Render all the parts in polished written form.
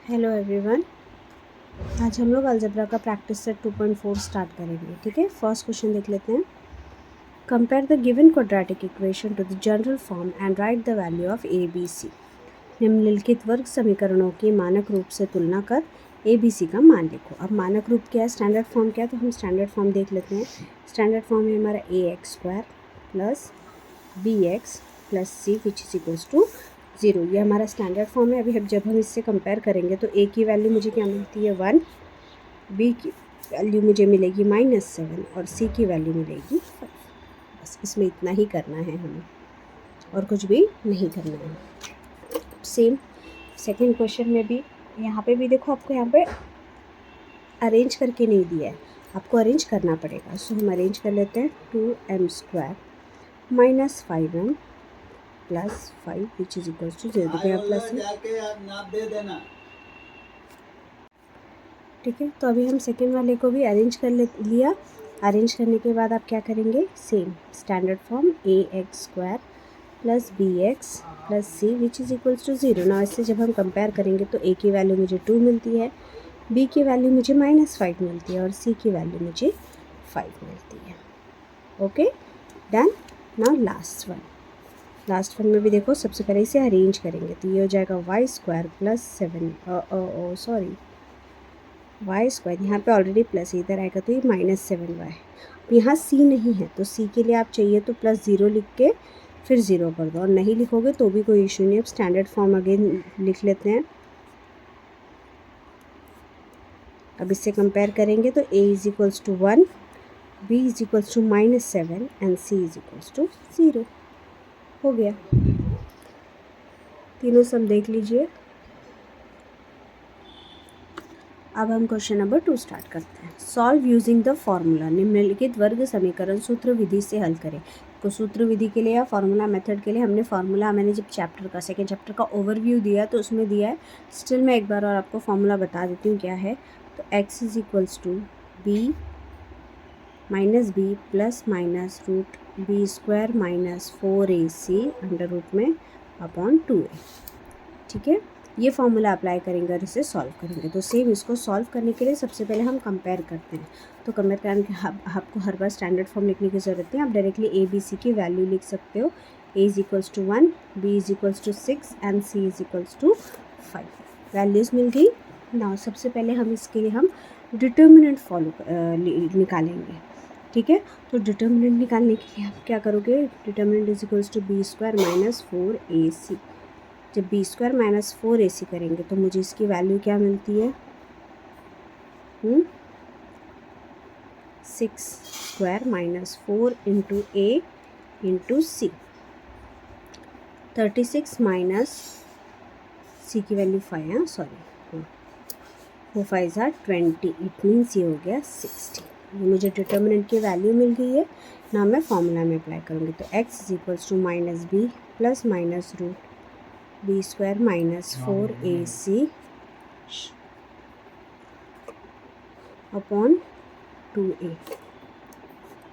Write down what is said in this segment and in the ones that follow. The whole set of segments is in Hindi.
Hello everyone. आज हम लोग अलजेब्रा का प्रैक्टिस सेट 2.4 स्टार्ट करेंगे। ठीक है, फर्स्ट क्वेश्चन देख लेते हैं। Compare the given quadratic equation to the general form and write the value of a b c. निम्नलिखित वर्ग समीकरणों की मानक रूप से तुलना कर ए बी सी का मान लिखो। अब मानक रूप क्या है, स्टैंडर्ड फॉर्म क्या है, तो हम स्टैंडर्ड फॉर्म देख लेते हैं। स्टैंडर्ड फॉर्म है हमारा a x square plus b x plus c which is equals to 0। ये हमारा स्टैंडर्ड फॉर्म है। अभी जब हम इससे कंपेयर करेंगे तो ए की वैल्यू मुझे क्या मिलती है 1, बी की वैल्यू मुझे मिलेगी -7 और सी की वैल्यू मिलेगी 5। बस इसमें इतना ही करना है हमें, और कुछ भी नहीं करना है। सेम सेकंड क्वेश्चन में भी, यहाँ पे भी देखो, आपको यहाँ पे अरेंज करके नहीं दिया है, आपको अरेंज करना पड़ेगा। सो हम अरेंज कर लेते हैं। 2m² -5m plus 5 which is equals to 0। देखो यहाँ प्लस है, ठीक है। तो अभी हम सेकेंड वाले को भी अरेंज कर लिया। अरेंज करने के बाद आप क्या करेंगे, same standard form a x square plus b x plus c which is equals to 0। ना इससे जब हम कंपेयर करेंगे तो ए की वैल्यू मुझे 2 मिलती है, बी की वैल्यू मुझे -5 मिलती है और सी की वैल्यू मुझे 5 मिलती है। Okay done. Now last one में भी देखो, सबसे पहले इसे अरेंज करेंगे तो ये हो जाएगा y square plus 7 y square, यहाँ पे ऑलरेडी प्लस इधर आएगा तो ये -7y। यहाँ सी नहीं है तो सी के लिए आप चाहिए तो +0 लिख के फिर 0 कर दो, और नहीं लिखोगे तो भी कोई इशू नहीं है। अब स्टैंडर्ड फॉर्म अगेन लिख लेते हैं। अब इससे कंपेयर करेंगे तो a is equals to 1, b is equals to -7 and c is equals to 0। हो गया, तीनों सम देख लीजिए। अब हम क्वेश्चन नंबर 2 स्टार्ट करते हैं। Solve using the formula. निम्नलिखित वर्ग समीकरण सूत्र विधि से हल करें। तो सूत्र विधि के लिए या फॉर्मूला मेथड के लिए हमने मैंने जब सेकेंड चैप्टर का ओवरव्यू दिया तो उसमें दिया है। स्टिल मैं एक बार और आपको फॉर्मूला बता देती हूँ क्या है। तो x is equals to b minus b plus minus root b square minus 4ac under root में अपॉन 2a। ठीक है, ये फॉर्मूला अप्लाई करेंगे और इसे सॉल्व करेंगे। तो सेम इसको सॉल्व करने के लिए सबसे पहले हम कंपेयर करते हैं। तो कंपेयर करने के आपको हर बार स्टैंडर्ड फॉर्म लिखने की ज़रूरत नहीं, आप डायरेक्टली ए बी सी की वैल्यू लिख सकते हो। A is equals to 1, b is equals to 6 and c is equals to 5। Values मिल गई ना। सबसे पहले हम इसके लिए हम डिटर्मिनेंट निकालेंगे। ठीक है, तो डिटर्मिनेंट निकालने के लिए आप क्या करोगे, determinant is equals to b square minus 4ac। जब बी स्क्वायर माइनस 4ac करेंगे तो मुझे इसकी वैल्यू क्या मिलती है, 6 स्क्वायर माइनस 4 इंटू ए इंटू सी। 36 माइनस सी की वैल्यू 5 है, सॉरी 4 5 ज़ा 20, इट मीन्स ये हो गया 60। ये मुझे डिटर्मिनेंट की वैल्यू मिल गई है ना। मैं फॉर्मूला में अप्लाई करूँगी तो x is equals to minus b plus minus root b square minus 4ac upon 2a।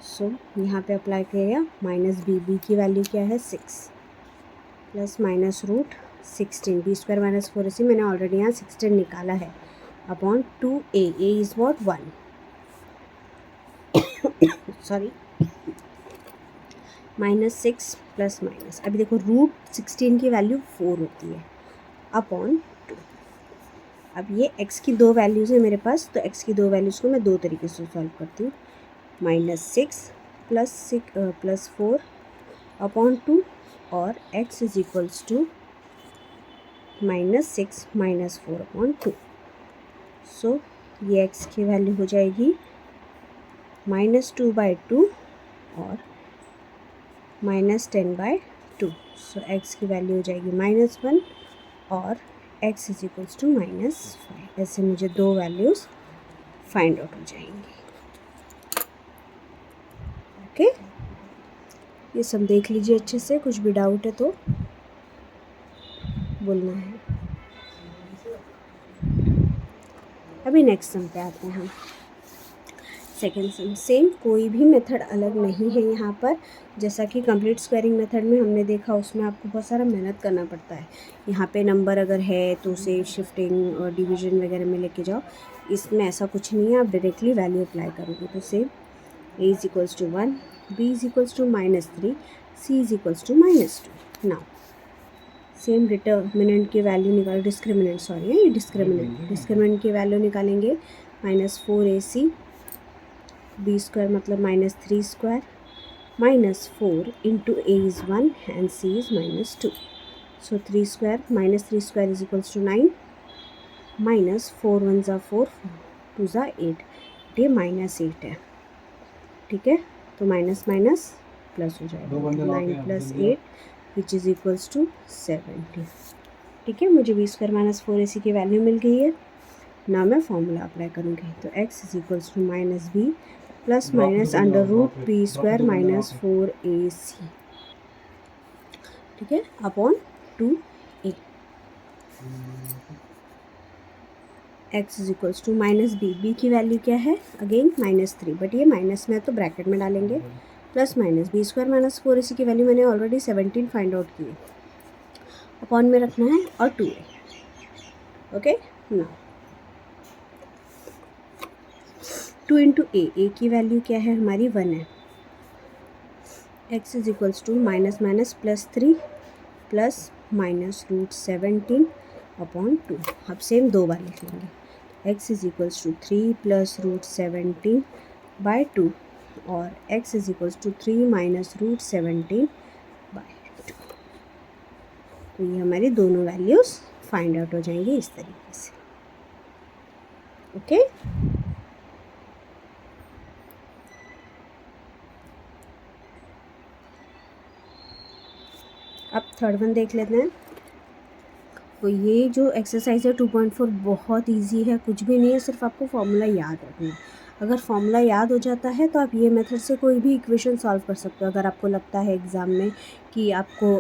So यहाँ पे अप्लाई किया माइनस बी की वैल्यू क्या है 6 plus minus root 16 b square minus 4ac मैंने ऑलरेडी यहाँ 16 निकाला है upon 2a। a is what 1, sorry -6 plus minus, अभी देखो रूट 16 की वैल्यू 4 होती है अपॉन 2। अब ये x की दो वैल्यूज़ है मेरे पास, तो x की दो वैल्यूज़ को मैं दो तरीके से सॉल्व करती हूँ। -6 प्लस 4 अपॉन 2 और x is equals to -6 minus 4 upon 2। So ये x की वैल्यू हो जाएगी -2/2 और -10/2। सो x की वैल्यू हो जाएगी -1 और x इज इक्वल्स टू -5। ऐसे मुझे दो वैल्यूज़ फाइंड आउट हो जाएंगी। ओके, ये सब देख लीजिए अच्छे से, कुछ भी डाउट है तो बोलना है। अभी नेक्स्ट सम पे आते हैं हम। सेकेंड सम सेम, कोई भी मेथड अलग नहीं है यहाँ पर। जैसा कि कंप्लीट स्क्वायरिंग मेथड में हमने देखा, उसमें आपको बहुत सारा मेहनत करना पड़ता है। यहाँ पे नंबर अगर है तो उसे शिफ्टिंग और डिवीजन वगैरह में लेके जाओ। इसमें ऐसा कुछ नहीं है, आप डायरेक्टली वैल्यू अप्लाई करोगे। तो same a is equals to 1, b is equals to -3, c is equals to -2। Now same determinant की वैल्यू निकाल, डिस्क्रिमिनेंट सॉरी है ये डिस्क्रिमिनेंट की वैल्यू निकालेंगे। -4ac, b स्क्वायर मतलब -3 square, -4 into a is 1 and c is -2। So 3 square -3 square is equals to 9, -4 1 ज़ा 4, 2 ज़ा 8, ये -8 है। ठीक है, तो माइनस माइनस प्लस हो जाएगा, 9 + 8 विच इज़ इक्वल्स टू 70। ठीक है, मुझे b स्क्वायर -4ac की वैल्यू मिल गई है। ना मैं फॉर्मूला अप्लाई करूँगी, तो x is equals to -b plus minus √b square -4ac, ठीक है, upon 2a। x is equals to -b की वैल्यू क्या है, अगेन -3, बट ये माइनस में है तो ब्रैकेट में डालेंगे, plus minus b square -4ac की वैल्यू मैंने ऑलरेडी 17 फाइंड आउट की है, अपॉन में रखना है और 2a। ओके, ना 2 इंटू a की वैल्यू क्या है हमारी 1 है। x is equals to -+3 plus -√17 upon 2। अब सेम 2 बार लिख लेंगे, x is equals to 3 plus √17 by 2 और x is equals to 3 minus √17 by 2। तो ये हमारी दोनों वैल्यूज़ फाइंड आउट हो जाएंगी इस तरीके से। ओके, अब थर्ड वन देख लेते हैं। तो ये जो एक्सरसाइज है 2.4 बहुत इजी है, कुछ भी नहीं है, सिर्फ आपको फॉर्मूला याद रखना है। अगर फॉर्मूला याद हो जाता है तो आप ये मेथड से कोई भी इक्वेशन सॉल्व कर सकते हो। अगर आपको लगता है एग्ज़ाम में कि आपको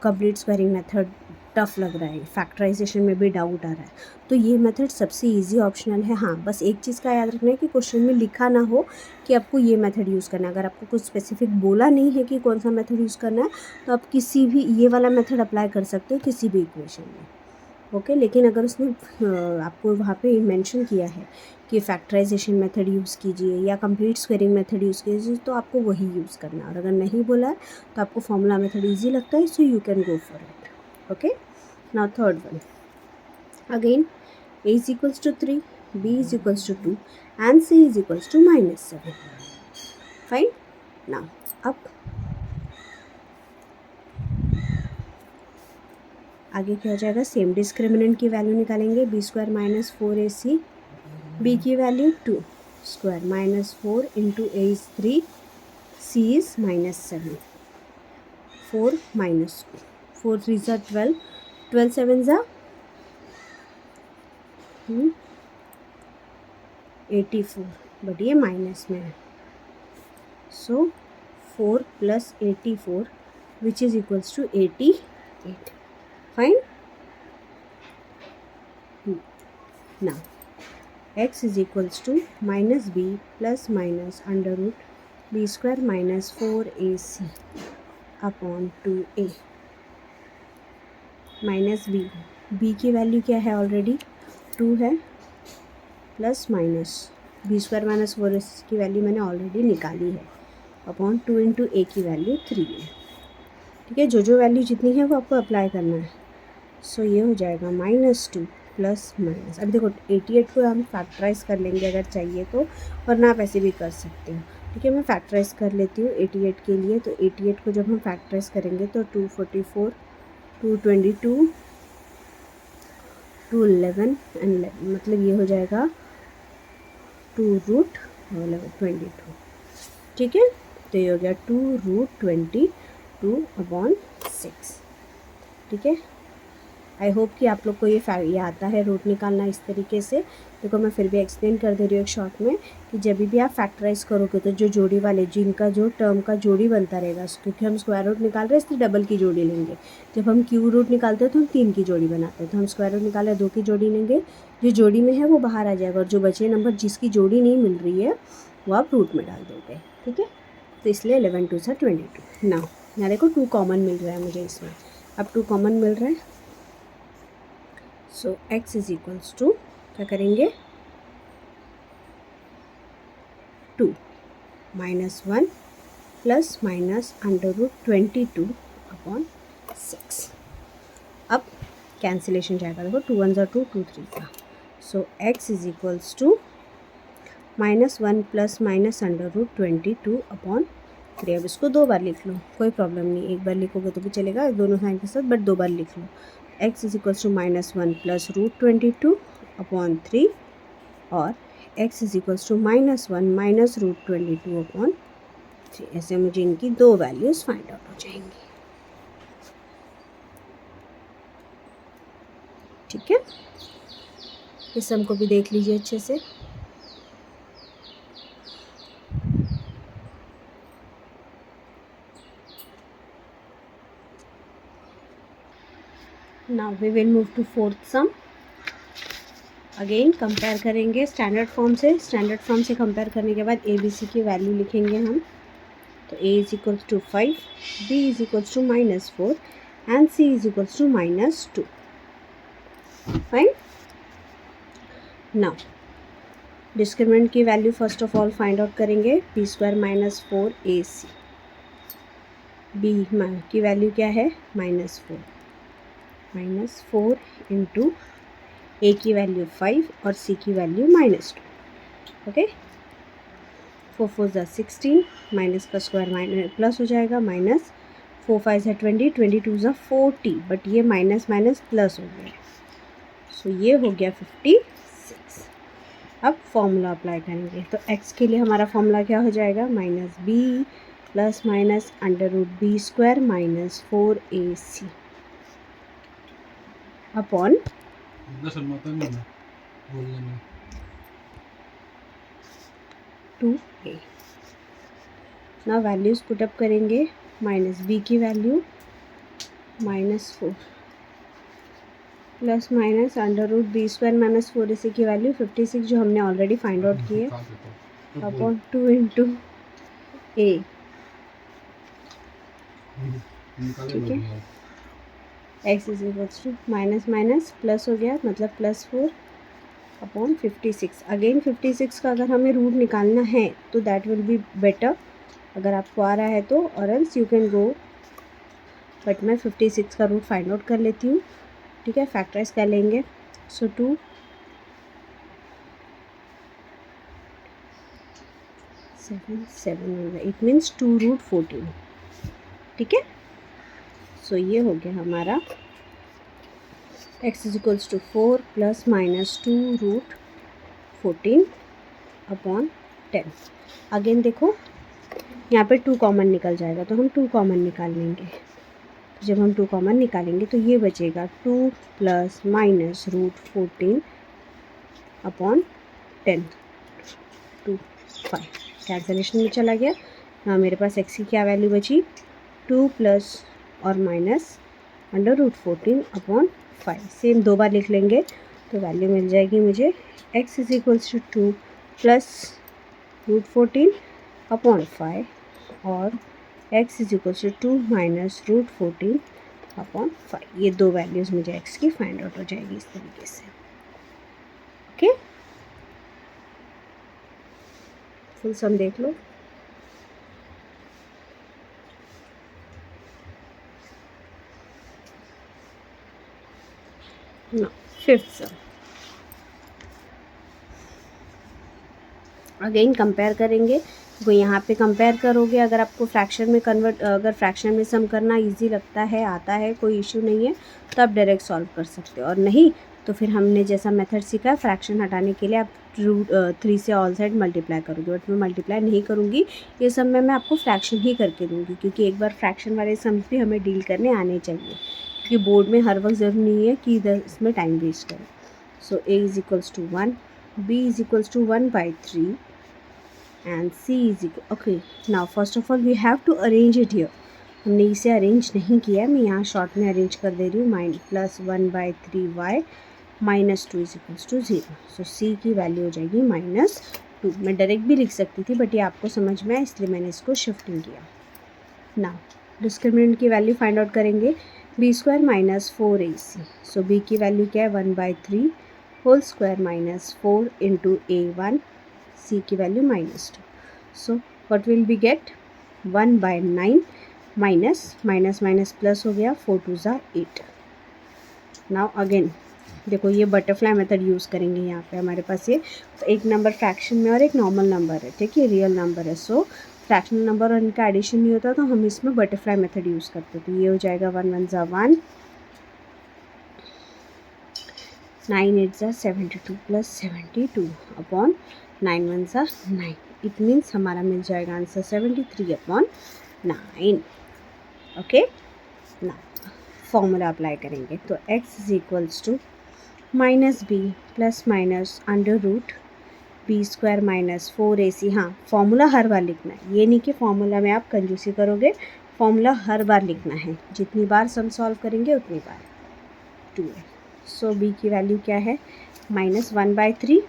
कंप्लीट स्क्वायरिंग मेथड टफ लग रहा है, फैक्टराइजेशन में भी डाउट आ रहा है, तो ये मेथड सबसे इजी ऑप्शनल है। हाँ, बस एक चीज़ का याद रखना है कि क्वेश्चन में लिखा ना हो कि आपको ये मेथड यूज़ करना है। अगर आपको कुछ स्पेसिफिक बोला नहीं है कि कौन सा मेथड यूज़ करना है, तो आप किसी भी ये वाला मेथड अप्लाई कर सकते हो किसी भी इक्वेशन में। ओके, लेकिन अगर उसने आपको वहाँ पे मेंशन किया है कि फैक्टराइजेशन मेथड यूज़ कीजिए या कंप्लीट स्क्वायरिंग मेथड यूज़ कीजिए, तो आपको वही यूज़ करना है। और अगर नहीं बोला है तो आपको फॉर्मूला मेथड इजी लगता है, so you can go for it. Okay, now third one again, a is equals to 3, b is equals to 2 and c is equals to -7। Fine, now अब आगे क्या हो जाएगा, सेम डिस्क्रिमिनेंट की वैल्यू निकालेंगे, b स्क्वायर -4ac, b की value 2 square -4 into a is 3, c is -7, 4 - 4 3 ज़ा 12, 12 7 ज़ा 84, बट ये माइनस में है, so 4 + 84 which is equals to 88। Fine, now x is equals to -b plus minus under root b square -4ac upon 2a minus b की वैल्यू क्या है, ऑलरेडी 2 है, plus minus b square -4ac की वैल्यू मैंने ऑलरेडी निकाली है, अपॉन 2 इंटू a की वैल्यू 3 है। ठीक है, जो वैल्यू जितनी है वो आपको अप्लाई करना है। सो ये हो जाएगा -2 प्लस माइनस, अभी देखो 88 को हम फैक्टराइज कर लेंगे अगर चाहिए तो, वरना आप ऐसे भी कर सकते हो। ठीक है, मैं फैक्टराइज कर लेती हूँ 88 के लिए। तो 88 को जब हम फैक्टराइज करेंगे तो 244, 222, 211 एंड 11, मतलब ये हो जाएगा 2√22। ठीक है, तो ये हो गया 2√22 अपॉन 6। ठीक है, आई होप कि आप लोग को ये आता है रूट निकालना इस तरीके से। देखो मैं फिर भी एक्सप्लेन कर दे रही हूँ एक शॉर्ट में कि जब भी आप फैक्टराइज करोगे तो जो जोड़ी वाले जिनका जो टर्म का जोड़ी बनता रहेगा, क्योंकि हम स्क्वायर रूट निकाल रहे हैं इसलिए डबल की जोड़ी लेंगे। जब हम क्यूब रूट निकालते हैं तो हम 3 की जोड़ी बनाते हैं, तो हम स्क्वायर रूट निकाले 2 की जोड़ी लेंगे, जो जोड़ी में है वो बाहर आ जाएगा और जो बचे नंबर जिसकी जोड़ी नहीं मिल रही है वो आप रूट में डाल दोगे। ठीक है, तो इसलिए 11 2 से 22। ना यहाँ देखो 2 कॉमन मिल रहा है मुझे इसमें, अब 2 कॉमन मिल रहा है, so x is equals to क्या करेंगे 2 -1 प्लस माइनस √22/6। अब कैंसिलेशन जाएगा, देखो 2 1 2 2 3 का, so x is equals to -1 plus minus √22/3। अब इसको 2 बार लिख लो, कोई प्रॉब्लम नहीं, एक बार लिखोगे तो भी चलेगा दोनों साइन के साथ, बट 2 बार लिख लो। x is equals to -1 plus √22/3 और x is equals to -1 minus √22/3। ऐसे मुझे इनकी 2 वैल्यूज़ फाइंड आउट हो जाएंगी। ठीक है, इस सम को भी देख लीजिए अच्छे से। Now we will move to fourth sum. Again compare करेंगे स्टैंडर्ड फॉर्म से। स्टैंडर्ड फॉर्म से कंपेयर करने के बाद ABC की वैल्यू लिखेंगे हम, तो A is equals to 5, B is equals to -4 and C is equals to -2। Fine. Now discriminant की value first of all find out करेंगे, b² - 4AC। b की वैल्यू क्या है -4 इंटू a की वैल्यू 5 और c की वैल्यू -2। ओके, 4 4 16, माइनस का स्क्वायर माइनस प्लस हो जाएगा, -4 5 20, 22 40, बट ये माइनस माइनस प्लस हो गया, सो ये हो गया 56। अब फॉर्मूला अप्लाई करेंगे, तो x के लिए हमारा फॉर्मूला क्या हो जाएगा -b plus minus √b² - 4AC upon 2a। ना वैल्यूज़ पुटअप करेंगे, -b की value -4 plus minus √b² - 4AC की वैल्यू 56 जो हमने ऑलरेडी फाइंड आउट की है, अपॉन 2 इंटू a। ठीक है, x is equals to minus minus plus हो गया, मतलब +4 अपॉन 56। अगेन 56 का अगर हमें रूट निकालना है तो दैट विल बी बेटर, अगर आपको आ रहा है तो, और else you can go, but मैं 56 का रूट फाइंड आउट कर लेती हूँ। ठीक है, फैक्टराइज कर लेंगे, सो 2 7 7, इट मीन्स 2√14। ठीक है, सो ये हो गया हमारा x is equals to 4 plus minus 2√14 upon 10। Again देखो यहाँ पे 2 कॉमन निकल जाएगा, तो हम 2 कॉमन निकाल लेंगे। जब हम 2 कॉमन निकालेंगे तो ये बचेगा 2 प्लस माइनस √14 अपॉन 10, 2 5 कैंसलेशन में चला गया। हाँ, मेरे पास x की क्या वैल्यू बची 2 प्लस और माइनस √14 अपॉन 5। सेम 2 बार लिख लेंगे तो वैल्यू मिल जाएगी मुझे x is equals to 2 plus √14 upon 5 और x is equals to 2 minus √14 upon 5। ये 2 वैल्यूज़ मुझे x की फाइंड आउट हो जाएगी इस तरीके से। ओके, फुल सम देख लो। ना फिफ्थ सम, अगेन कंपेयर करेंगे। वो यहाँ पे कंपेयर करोगे, अगर आपको फ्रैक्शन में अगर फ्रैक्शन में सम करना इजी लगता है, आता है, कोई इशू नहीं है, तो आप डायरेक्ट सॉल्व कर सकते हो, और नहीं तो फिर हमने जैसा मेथड सीखा है फ्रैक्शन हटाने के लिए आप √3 से ऑल साइड मल्टीप्लाई करोगे, बट मैं मल्टीप्लाई नहीं करूँगी, ये सम में मैं आपको फ्रैक्शन ही करके दूँगी, क्योंकि एक बार फ्रैक्शन वाले सम्स भी हमें डील करने आने चाहिए। कि बोर्ड में हर वक्त ज़रूरी नहीं है कि इधर इसमें टाइम वेस्ट करें. So a is equals to 1, b is equals to 1/3 and c is equal. Okay, now first of all we have to arrange it here. हमने इसे अरेंज नहीं किया, मैं यहाँ शॉर्ट में अरेंज कर दे रही हूँ. -1/3y -2 is equals to 0. So c की वैल्यू हो जाएगी -2. मैं डायरेक्ट भी लिख सकती थी बट ये आपको समझ में आया इसलिए मैंने इसको शिफ्टिंग किया. नाउ डिस्क्रिमिनेंट की वैल्यू फाइंड आउट करेंगे. b² - 4ac. सो b की वैल्यू क्या है 1/3 whole square -4 into a1. c की value -2. So what will be get 1/9 minus plus हो गया. 4 2 ज़ा 8. नाउ अगेन देखो ये बटरफ्लाई मेथड यूज़ करेंगे. यहाँ पे हमारे पास ये एक नंबर फ्रैक्शन में और एक नॉर्मल नंबर है, ठीक है, रियल नंबर है. सो फ्रैक्शनल नंबर और इनका एडिशन नहीं होता तो हम इसमें बटरफ्लाई मेथड यूज़ करते. तो ये हो जाएगा 1 1 ज़ा 1, 9 8 ज़ा 72 प्लस 72 अपॉन 9 1 ज़ा 9. इट मीन्स हमारा मिल जाएगा आंसर 73/9. ओके, ना फॉर्मूला अप्लाई करेंगे. तो x is equals to -b plus minus √b² - 4ac. हाँ, फॉर्मूला हर बार लिखना है, ये नहीं कि फॉर्मूला में आप कंजूसी करोगे. फॉर्मूला हर बार लिखना है, जितनी बार सम सॉल्व करेंगे उतनी बार 2 है. सो b की वैल्यू क्या है -1/3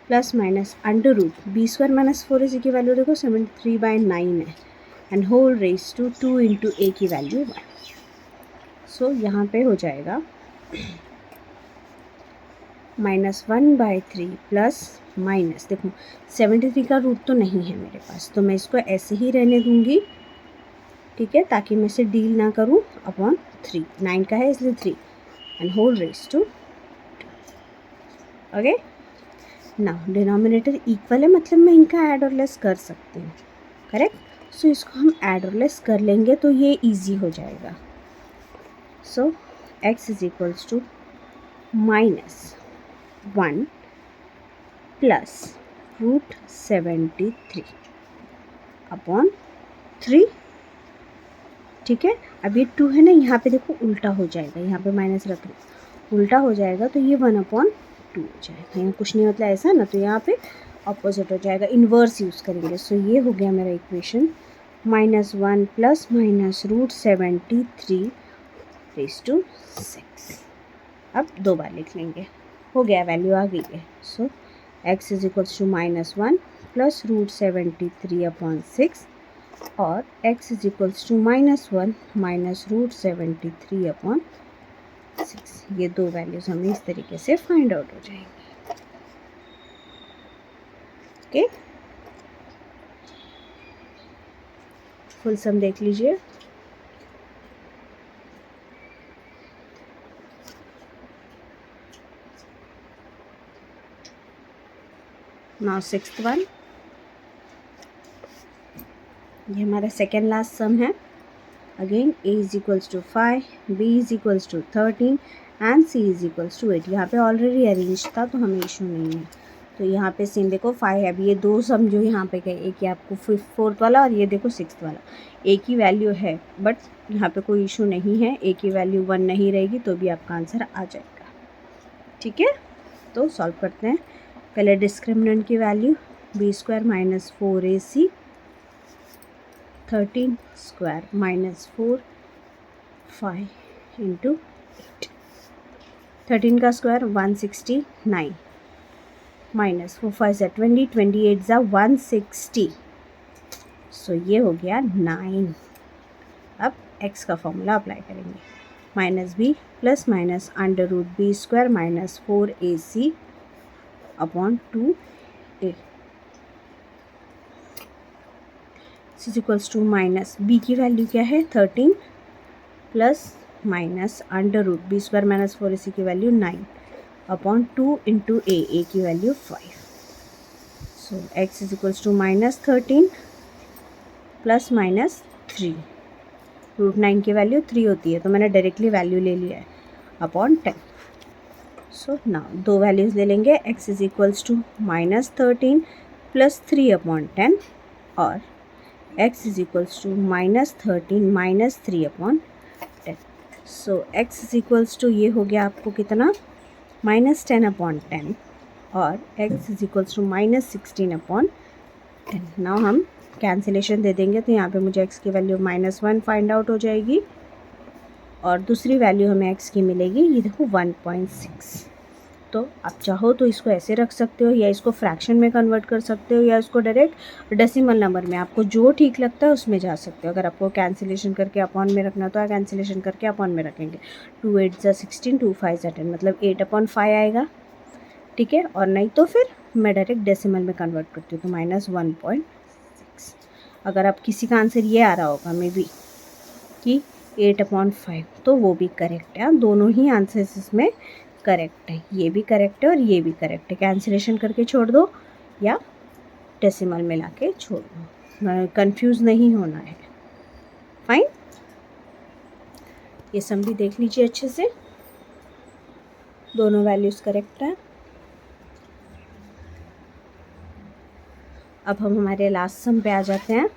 प्लस माइनस √b² - 4ac की वैल्यू देखो 73/9 है and whole raise to 2 into a की वैल्यू 1. सो यहाँ पे हो जाएगा -1/3 प्लस माइनस, देखो 73 का रूट तो नहीं है मेरे पास तो मैं इसको ऐसे ही रहने दूंगी, ठीक है, ताकि मैं इसे डील ना करूं. अपॉन 3, 9 का है इसलिए 3 and whole raise to 2. Okay, now denominator equal है मतलब मैं इनका ऐड और लेस कर सकती हूँ, करेक्ट. सो इसको हम ऐड और लेस कर लेंगे तो ये इजी हो जाएगा. So x is equals to -1 plus √73 upon 3, ठीक है. अब ये 2 है ना, यहाँ पे देखो उल्टा हो जाएगा, यहाँ पे माइनस रख लो, उल्टा हो जाएगा तो ये 1/2 हो जाएगा. यहाँ कुछ नहीं मतलब ऐसा ना, तो यहाँ पे अपोजिट हो जाएगा, इन्वर्स यूज़ करेंगे. सो ये हो गया मेरा equation -1 plus minus √73 raise to 6. अब 2 बार लिख लेंगे, हो गया, वैल्यू आ गई है. So x is equals to -1 plus √73 upon 6 और x is equals to -1 minus √73 upon 6. ये 2 वैल्यूज़ हमें इस तरीके से फाइंड आउट हो जाएंगी. ओके, फुल सम देख लीजिए. नाउ 6th वन, ये हमारा सेकेंड लास्ट सम है. Again a is equals to 5, b is equals to 13 and c is equals to 8. यहाँ पे ऑलरेडी अरेंज था तो हमें इशू नहीं है. तो यहाँ पे सेम देखो 5 है. अभी ये 2 सम जो यहाँ पे गए, एक ये आपको 4th वाला और ये देखो 6th वाला, a की वैल्यू है बट यहाँ पे कोई इशू नहीं है. a की वैल्यू 1 नहीं रहेगी तो भी आपका आंसर आ जाएगा, ठीक है. तो सॉल्व करते हैं. पहले डिस्क्रिमिनेंट की वैल्यू b² - 4ac 13² - 4 5 इंटू 8. 13 का स्क्वायर 169 माइनस 4 5 ज़ा 20, 28 ज़ा 160. सो ये हो गया 9. अब x का फॉर्मूला अप्लाई करेंगे. -b plus minus √b² - 4ac upon 2a is equals to minus b की वैल्यू क्या है 13 प्लस माइनस √b² - 4ac की वैल्यू 9 अपॉन 2 इंटू a की value 5. So x is equals to -13 plus minus 3. √9 की वैल्यू 3 होती है तो मैंने डायरेक्टली वैल्यू ले लिया है अपॉन 10. सो नाउ 2 वैल्यूज़ ले लेंगे. x is equals to -13 plus 3 upon 10 और x is equals to -13 minus 3 upon 10. So x is equals to ये हो गया आपको कितना -10/10 और x is equals to -16/10। Now हम कैंसिलेशन दे देंगे तो यहाँ पे मुझे x की वैल्यू -1 फाइंड आउट हो जाएगी और दूसरी वैल्यू हमें x की मिलेगी ये देखो 1.6। तो आप चाहो तो इसको ऐसे रख सकते हो या इसको फ्रैक्शन में कन्वर्ट कर सकते हो या इसको डायरेक्ट डेसिमल नंबर में, आपको जो ठीक लगता है उसमें जा सकते हो। अगर आपको कैंसिलेशन करके अपॉन में रखना तो कैंसिलेशन करके अपॉन में रखेंगे। 2 8 ज़ा 16, 2 5 ज़ा 10 मतलब 8/5 आएगा, ठीक है। और नहीं तो फिर मैं डायरेक्ट डेसिमल में कन्वर्ट करती हूँ तो -1.6। अगर आप किसी का आंसर ये आ रहा होगा मे बी कि 8/5 तो वो भी करेक्ट है। दोनों ही आंसर्स इसमें करेक्ट है, ये भी करेक्ट है और ये भी करेक्ट है। कैंसिलेशन करके छोड़ दो या डेसिमल में लाके छोड़ दो, कंफ्यूज नहीं होना है। फाइन, ये सम भी देख लीजिए अच्छे से, दोनों वैल्यूज़ करेक्ट है। अब हम हमारे लास्ट सम पे आ जाते हैं।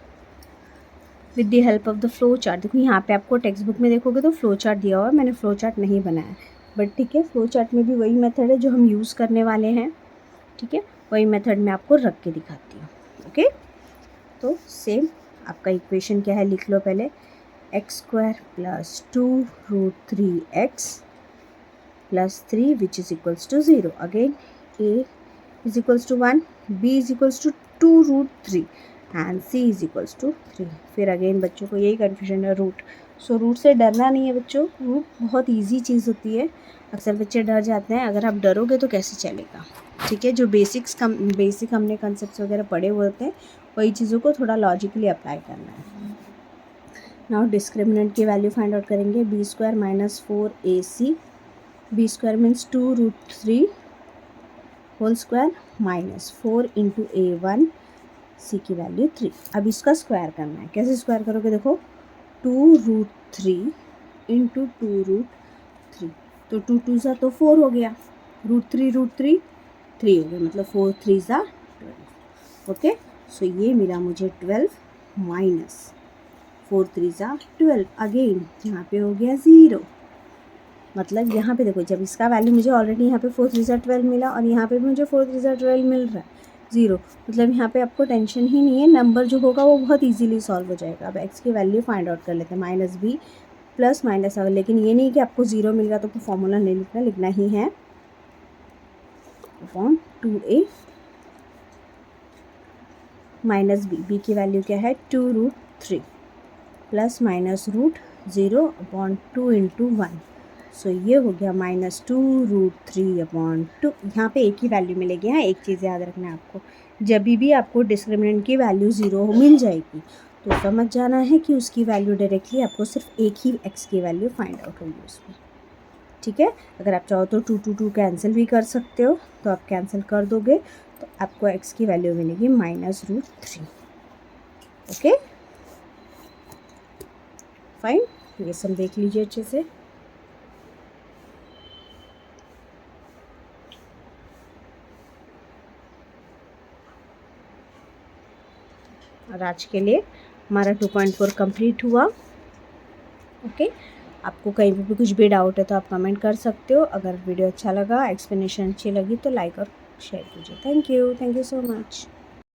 With the help of the flow chart, देखो यहाँ पे आपको टेक्स्ट बुक में देखोगे तो फ्लो चार्ट दिया हुआ है, मैंने फ्लो चार्ट नहीं बनाया बट ठीक है, फ्लो चार्ट में भी वही मेथड है जो हम यूज़ करने वाले हैं, ठीक है। वही मेथड मैं आपको रख के दिखाती हूँ। ओके, तो सेम आपका इक्वेशन क्या है लिख लो पहले, x² + 2√3x + 3 which is equals to 0। Again a is equals to 1, b is equals to 2√3 and c is equals to 3। फिर अगेन बच्चों को यही कन्फ्यूजन है रूट। सो रूट से डरना नहीं है बच्चों, रूट बहुत इजी चीज़ होती है। अक्सर बच्चे डर जाते हैं, अगर आप डरोगे तो कैसे चलेगा, ठीक है। जो बेसिक हमने कंसेप्ट वगैरह पढ़े हुए होते हैं वही चीज़ों को थोड़ा लॉजिकली अप्लाई करना है। नाउ डिस्क्रिमिनेंट की वैल्यू फाइंड आउट करेंगे, b² - 4ac, b² means 2√3 whole square -4 × a1, c की वैल्यू 3। अब इसका स्क्वायर करना है, कैसे स्क्वायर करोगे देखो, 2√3 × 2√3 तो 2 2 ज़ा तो 4 हो गया, √3 √3 3 हो गया, मतलब 4 3 ज़ा 12। ओके, सो ये मिला मुझे 12 - 4 3 ज़ा 12। अगेन यहाँ पे हो गया 0, मतलब यहाँ पे देखो जब इसका वैल्यू मुझे ऑलरेडी यहाँ पे 4 3 ज़ा 12 मिला और यहाँ पे भी मुझे 4 3 ज़ा 12 मिल रहा है 0, मतलब यहाँ पे आपको टेंशन ही नहीं है, नंबर जो होगा वो बहुत इजीली सॉल्व हो जाएगा। अब x की वैल्यू फाइंड आउट कर लेते हैं, -b प्लस माइनस, लेकिन ये नहीं कि आपको 0 मिल गया तो फॉर्मूला नहीं लिखना, लिखना ही है अपॉन 2a - b की वैल्यू क्या है 2√3 प्लस माइनस √0/2 × 1। सो ये हो गया -2√3/2। यहाँ पे एक ही वैल्यू मिलेगी। हाँ, एक चीज़ याद रखना है आपको, जब भी आपको डिस्क्रिमिनेंट की वैल्यू 0 मिल जाएगी तो समझ जाना है कि उसकी वैल्यू डायरेक्टली आपको सिर्फ एक ही x की वैल्यू फाइंड आउट होगी उसमें, ठीक है। अगर आप चाहो तो 2 2 2 कैंसिल भी कर सकते हो, तो आप कैंसिल कर दोगे तो आपको x की वैल्यू मिलेगी -√3। ओके फाइन, ये सब देख लीजिए अच्छे से। और आज के लिए हमारा 2.4 कंप्लीट हुआ। ओके, आपको कहीं पे भी कुछ भी डाउट है तो आप कमेंट कर सकते हो। अगर वीडियो अच्छा लगा, एक्सप्लेनेशन अच्छी लगी तो लाइक और शेयर कीजिए। Thank you so much.